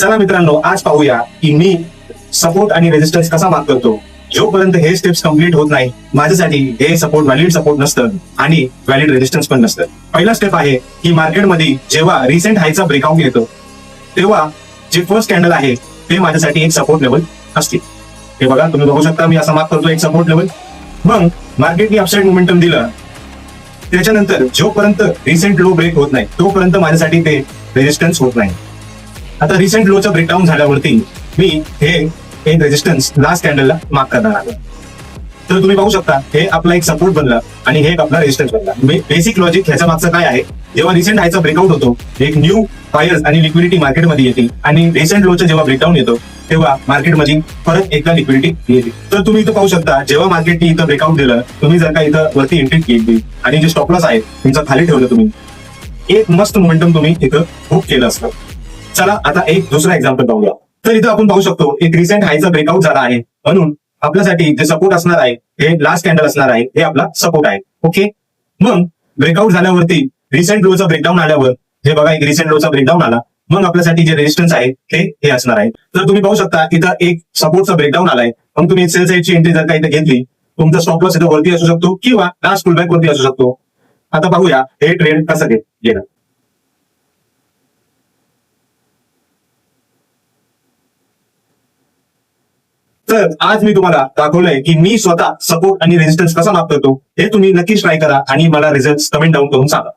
चला मित्रांनो, आज पाहूया की मी सपोर्ट आणि रेजिस्टन्स कसा मार्क करतो. जोपर्यंत हे स्टेप्स कम्प्लीट होत नाही, माझ्यासाठी हे सपोर्ट व्हॅलिड सपोर्ट नसतं आणि व्हॅलिड रेजिस्टन्स पण नसतं. पहिला स्टेप आहे की मार्केटमध्ये जेव्हा रिसेंट हायचा ब्रेकआउट येतो तेव्हा जे फर्स्ट कॅन्डल आहे ते माझ्यासाठी एक सपोर्ट लेवल असते. हे बघा, तुम्ही बघू शकता मी असा मार्क करतो एक सपोर्ट लेवल. मग मार्केटने अपसाइड मोमेंटम दिलं, त्याच्यानंतर जोपर्यंत रिसेंट लो ब्रेक होत नाही तोपर्यंत माझ्यासाठी ते रेजिस्टन्स होत नाही. आता रिसेंट लोचं ब्रेकडाऊन झाल्यावरती मी हे एक रेजिस्टन्स लास्ट कॅन्डलला मार्क करणार आहे. तर तुम्ही पाहू शकता हे आपला एक सपोर्ट बनला आणि हे एक आपला रेजिस्टन्स बनला. बेसिक लॉजिक ह्याच्या मागचं काय आहे, जेव्हा रिसेंट हायचा ब्रेकआउट होतो एक न्यू बायर्स आणि लिक्विडिटी मार्केटमध्ये येते आणि रिसेंट लोचं जेव्हा ब्रेकडाऊन येतो तेव्हा मार्केटमध्ये परत एकदा लिक्विडिटी येते. तर तुम्ही इथं पाहू शकता जेव्हा मार्केटने इथं ब्रेकआउट दिलं, तुम्ही जर का इथं वरती एंट्री केली आणि जे स्टॉप लॉस आहे तुमचं खाली ठेवलं, तुम्ही एक मस्त मोमेंटम तुम्ही इथं बुक केलं असतं. चला आता एक दुसरा एक्झाम्पल पाहूया. तर इथं आपण पाहू शकतो एक रिसेंट हायचा ब्रेकआउट झाला आहे, म्हणून आपल्यासाठी जे सपोर्ट असणार आहे हे लास्ट कॅन्डल असणार आहे, हे आपला सपोर्ट आहे. ओके, मग ब्रेकआउट झाल्यावरती रिसेंट लोचा ब्रेकडाऊन आल्यावर हे बघा एक रिसेंट लोचा ब्रेकडाऊन आला, मग आपल्यासाठी जे रेजिस्टन्स आहे हे असणार आहे. तर तुम्ही पाहू शकता इथं एक सपोर्टचा ब्रेकडाऊन आलाय, मग तुम्ही सेल साईडची एंट्री जर का इथं घेतली, तुमचा स्टॉप लॉस इथं वरती असू शकतो किंवा लास्ट पुलबॅक वरती असू शकतो. आता पाहूया हे ट्रेड कसं गेलं. तर आज मी तुम्हाला दाखवलंय की मी स्वतः सपोर्ट आणि रेजिस्टन्स कसा मार्क करतो. हे तुम्ही नक्कीच ट्राय करा आणि मला रिझल्ट कमेंट डाऊन करून सांगा.